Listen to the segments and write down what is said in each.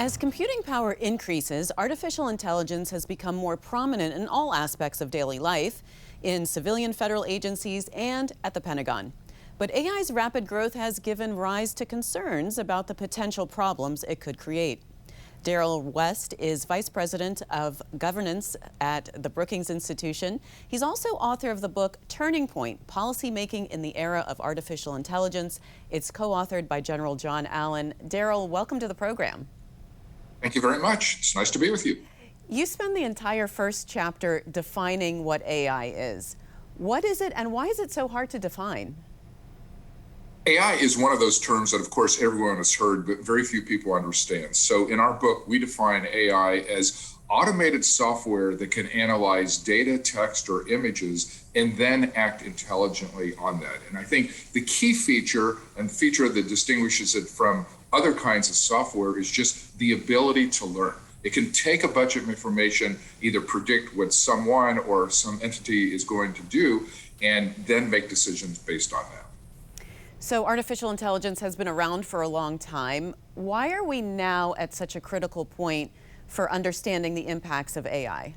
As computing power increases, artificial intelligence has become more prominent in all aspects of daily life, in civilian federal agencies and at the Pentagon. But AI's rapid growth has given rise to concerns about the potential problems it could create. Darrell West is Vice President of Governance at the Brookings Institution. He's also author of the book Turning Point: Policymaking in the Era of Artificial Intelligence. It's co-authored by General John Allen. Darrell, welcome to the program. Thank you very much. It's nice to be with you. You spend the entire first chapter defining what AI is. What is it and why is it so hard to define? AI is one of those terms that, of course, everyone has heard, but very few people understand. So in our book, we define AI as automated software that can analyze data, text, or images, and then act intelligently on that. And I think the key feature and feature that distinguishes it from other kinds of software is just the ability to learn. It can take a bunch of information, either predict what someone or some entity is going to do, and then make decisions based on that. So artificial intelligence has been around for a long time. Why are we now at such a critical point for understanding the impacts of AI?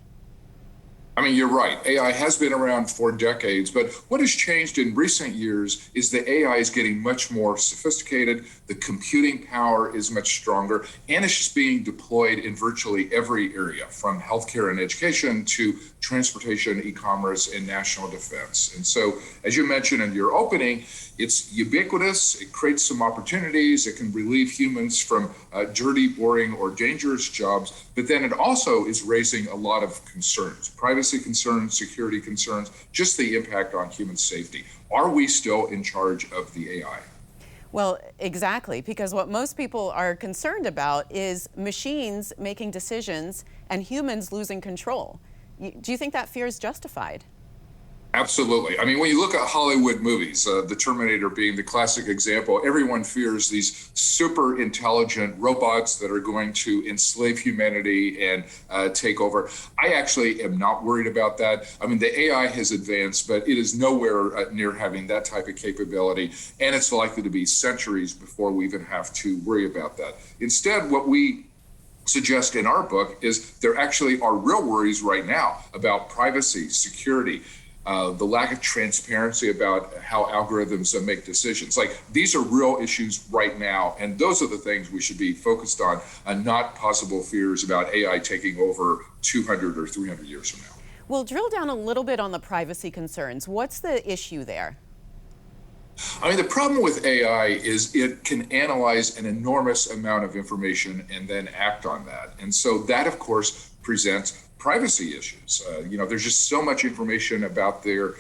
I mean, you're right. AI has been around for decades, but what has changed in recent years is that AI is getting much more sophisticated. The computing power is much stronger, and it's just being deployed in virtually every area, from healthcare and education to transportation, e-commerce, and national defense. And so, as you mentioned in your opening, it's ubiquitous. It creates some opportunities. It can relieve humans from dirty, boring, or dangerous jobs. But then it also is raising a lot of concerns, privacy concerns, security concerns, just the impact on human safety. Are we still in charge of the AI? Well, exactly, because what most people are concerned about is machines making decisions and humans losing control. Do you think that fear is justified? Absolutely. I mean, when you look at Hollywood movies, the Terminator being the classic example, everyone fears these super intelligent robots that are going to enslave humanity and take over. I actually am not worried about that. I mean, the AI has advanced, but it is nowhere near having that type of capability, and it's likely to be centuries before we even have to worry about that. Instead, what we suggest in our book is there actually are real worries right now about privacy, security, the lack of transparency about how algorithms make decisions. Like, these are real issues right now, and those are the things we should be focused on, and not possible fears about AI taking over 200 or 300 years from now. Well, drill down a little bit on the privacy concerns. What's the issue there? I mean, the problem with AI is it can analyze an enormous amount of information and then act on that. And so that, of course, presents privacy issues. There's just so much information out there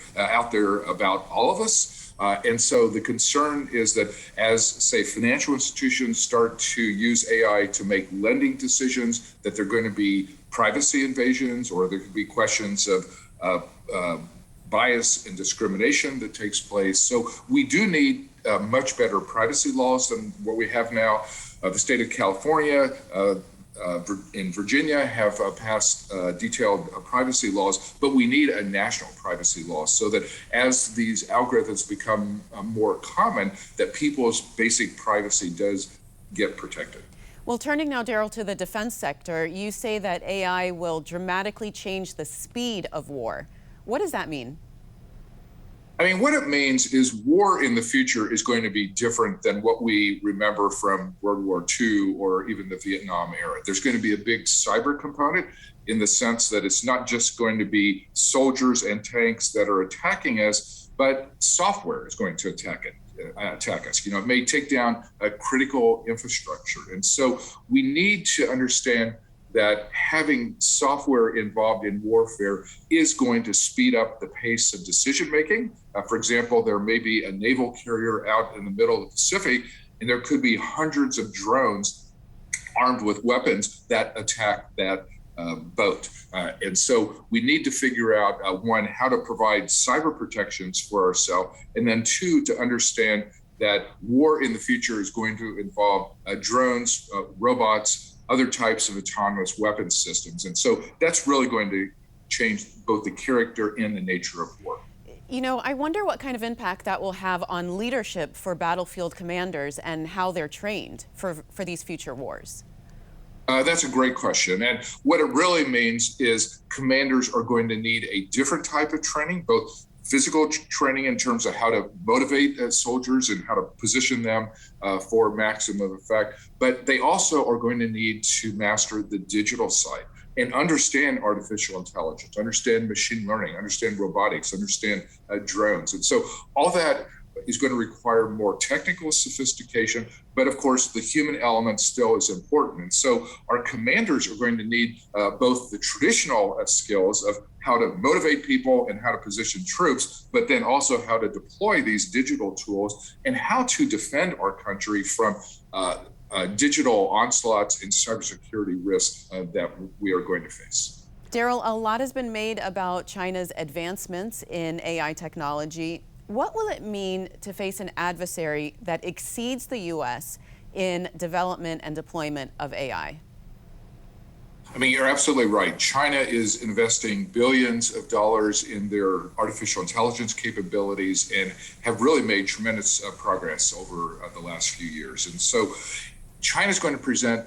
about all of us. And so the concern is that as, say, financial institutions start to use AI to make lending decisions, that there are going to be privacy invasions, or there could be questions of bias and discrimination that takes place. So we do need much better privacy laws than what we have now. The state of California, in Virginia have passed detailed privacy laws, but we need a national privacy law so that as these algorithms become more common, that people's basic privacy does get protected. Well, turning now, Darrell, to the defense sector, you say that AI will dramatically change the speed of war. What does that mean? I mean, what it means is war in the future is going to be different than what we remember from World War II or even the Vietnam era. There's going to be a big cyber component, in the sense that it's not just going to be soldiers and tanks that are attacking us, but software is going to attack us. It may take down a critical infrastructure. And so we need to understand that having software involved in warfare is going to speed up the pace of decision making. For example, there may be a naval carrier out in the middle of the Pacific, and there could be hundreds of drones armed with weapons that attack that boat. And so we need to figure out, one, how to provide cyber protections for ourselves, and then two, to understand that war in the future is going to involve drones, robots, other types of autonomous weapons systems. And so that's really going to change both the character and the nature of war. I wonder what kind of impact that will have on leadership for battlefield commanders and how they're trained for these future wars. That's a great question. And what it really means is commanders are going to need a different type of training, both physical training in terms of how to motivate soldiers and how to position them for maximum effect. But they also are going to need to master the digital side and understand artificial intelligence, understand machine learning, understand robotics, understand drones. And so all that is going to require more technical sophistication, but of course the human element still is important. And so our commanders are going to need both the traditional skills of how to motivate people and how to position troops, but then also how to deploy these digital tools and how to defend our country from digital onslaughts and cybersecurity risks that we are going to face. Darrell, a lot has been made about China's advancements in AI technology. What will it mean to face an adversary that exceeds the U.S. in development and deployment of AI? I mean, you're absolutely right. China is investing billions of dollars in their artificial intelligence capabilities and have really made tremendous progress over the last few years. And so China is going to present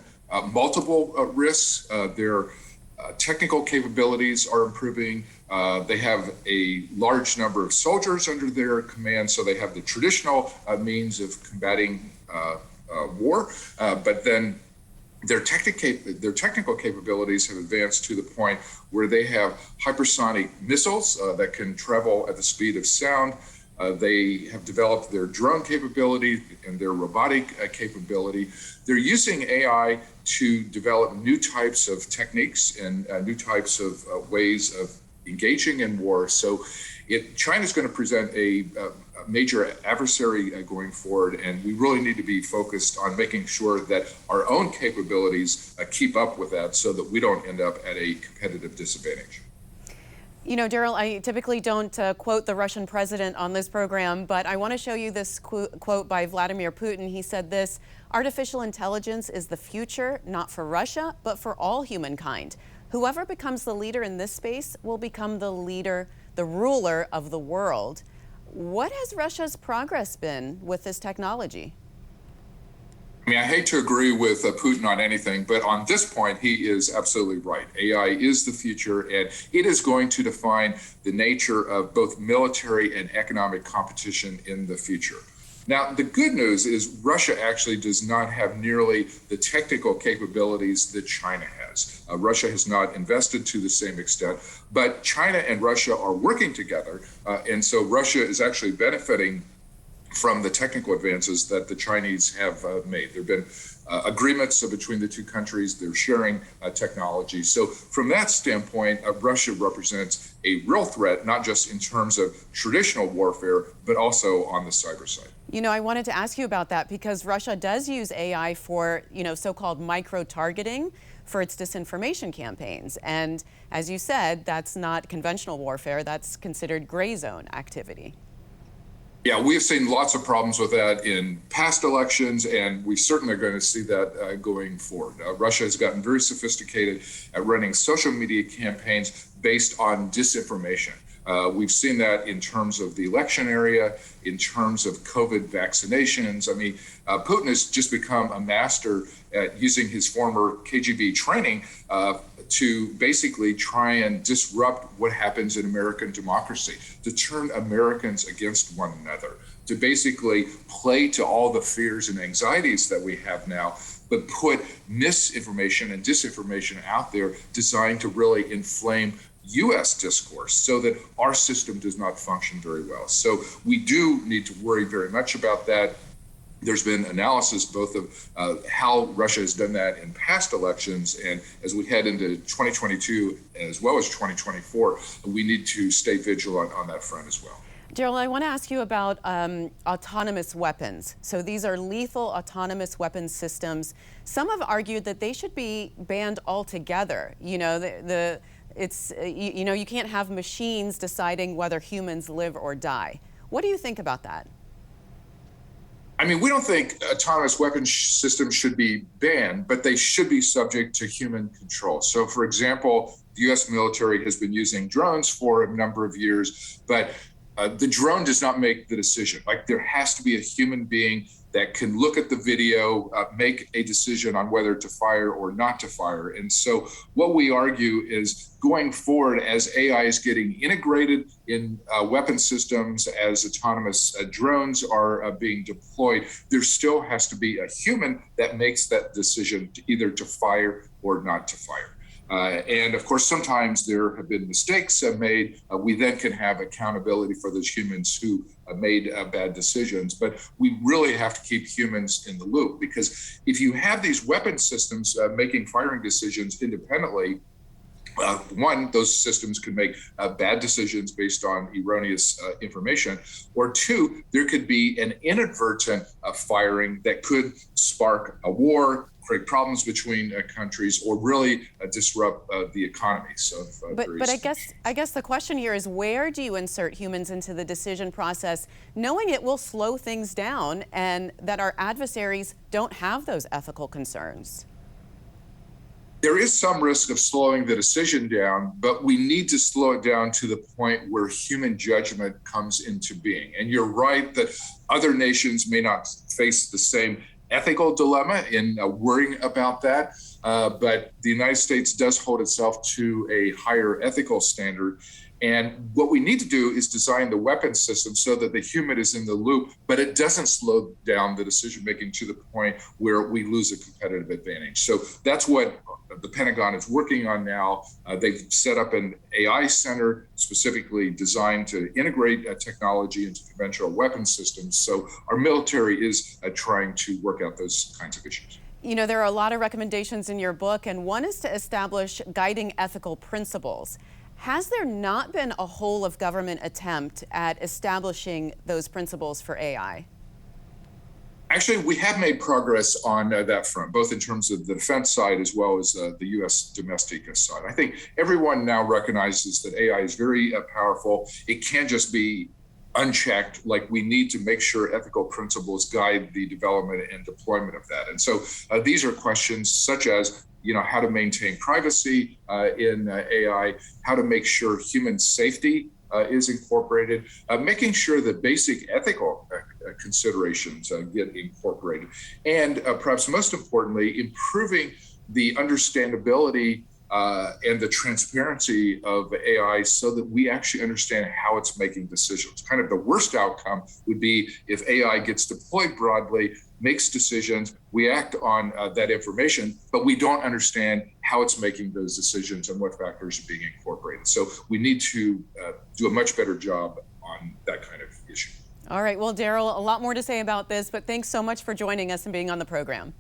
multiple risks. Their technical capabilities are improving. They have a large number of soldiers under their command, so they have the traditional means of combating war, but then their technical capabilities have advanced to the point where they have hypersonic missiles that can travel at the speed of sound. They have developed their drone capability and their robotic capability. They're using AI to develop new types of techniques and new types of ways of engaging in war. So China's going to present a major adversary going forward, and we really need to be focused on making sure that our own capabilities keep up with that so that we don't end up at a competitive disadvantage. You know, Darrell, I typically don't quote the Russian president on this program, but I want to show you this quote by Vladimir Putin. He said this: "Artificial intelligence is the future, not for Russia, but for all humankind. Whoever becomes the leader in this space will become the ruler of the world." What has Russia's progress been with this technology? I mean, I hate to agree with Putin on anything, but on this point, he is absolutely right. AI is the future, and it is going to define the nature of both military and economic competition in the future. Now, the good news is Russia actually does not have nearly the technical capabilities that China has. Russia has not invested to the same extent, but China and Russia are working together, and so Russia is actually benefiting from the technical advances that the Chinese have made. There have been agreements between the two countries. They're sharing technology. So from that standpoint, Russia represents a real threat, not just in terms of traditional warfare, but also on the cyber side. You know, I wanted to ask you about that because Russia does use AI for, so-called micro-targeting for its disinformation campaigns. And as you said, that's not conventional warfare. That's considered gray zone activity. Yeah, we have seen lots of problems with that in past elections, and we certainly are going to see that going forward. Russia has gotten very sophisticated at running social media campaigns based on disinformation. We've seen that in terms of the election area, in terms of COVID vaccinations. I mean, Putin has just become a master at using his former KGB training to basically try and disrupt what happens in American democracy, to turn Americans against one another, to basically play to all the fears and anxieties that we have now, but put misinformation and disinformation out there designed to really inflame U.S. discourse so that our system does not function very well. So we do need to worry very much about that. There's been analysis both of how Russia has done that in past elections, and as we head into 2022 as well as 2024, we need to stay vigilant on that front as well. Darrell, I want to ask you about autonomous weapons. So these are lethal autonomous weapons systems. Some have argued that they should be banned altogether. You know, you can't have machines deciding whether humans live or die. What do you think about that? I mean, we don't think autonomous weapons systems should be banned, but they should be subject to human control. So, for example, the U.S. military has been using drones for a number of years, but the drone does not make the decision. Like, there has to be a human being that can look at the video, make a decision on whether to fire or not to fire. And so what we argue is, going forward, as AI is getting integrated in weapon systems, as autonomous drones are being deployed, there still has to be a human that makes that decision to either to fire or not to fire. And of course, sometimes there have been mistakes made. We then can have accountability for those humans who made bad decisions. But we really have to keep humans in the loop, because if you have these weapon systems making firing decisions independently, one, those systems could make bad decisions based on erroneous information, or two, there could be an inadvertent firing that could spark a war, create problems between countries, or really disrupt the economies of But I guess the question here is, where do you insert humans into the decision process, knowing it will slow things down and that our adversaries don't have those ethical concerns? There is some risk of slowing the decision down, but we need to slow it down to the point where human judgment comes into being. And you're right that other nations may not face the same ethical dilemma in worrying about that, but the United States does hold itself to a higher ethical standard. And what we need to do is design the weapon system so that the human is in the loop, but it doesn't slow down the decision making to the point where we lose a competitive advantage. So that's what the Pentagon is working on now. They've set up an AI center specifically designed to integrate technology into conventional weapon systems. So our military is trying to work out those kinds of issues. You know, there are a lot of recommendations in your book, and one is to establish guiding ethical principles. Has there not been a whole of government attempt at establishing those principles for AI? Actually, we have made progress on that front, both in terms of the defense side as well as the U.S. domestic side. I think everyone now recognizes that AI is very powerful. It can't just be unchecked. Like, we need to make sure ethical principles guide the development and deployment of that. And so these are questions such as, how to maintain privacy in AI, how to make sure human safety is incorporated, making sure that basic ethical considerations get incorporated, and perhaps most importantly, improving the understandability and the transparency of AI so that we actually understand how it's making decisions. Kind of the worst outcome would be if AI gets deployed broadly, makes decisions, we act on that information, but we don't understand how it's making those decisions and what factors are being incorporated. So we need to do a much better job on that kind of issue. All right, well, Darrell, a lot more to say about this, but thanks so much for joining us and being on the program.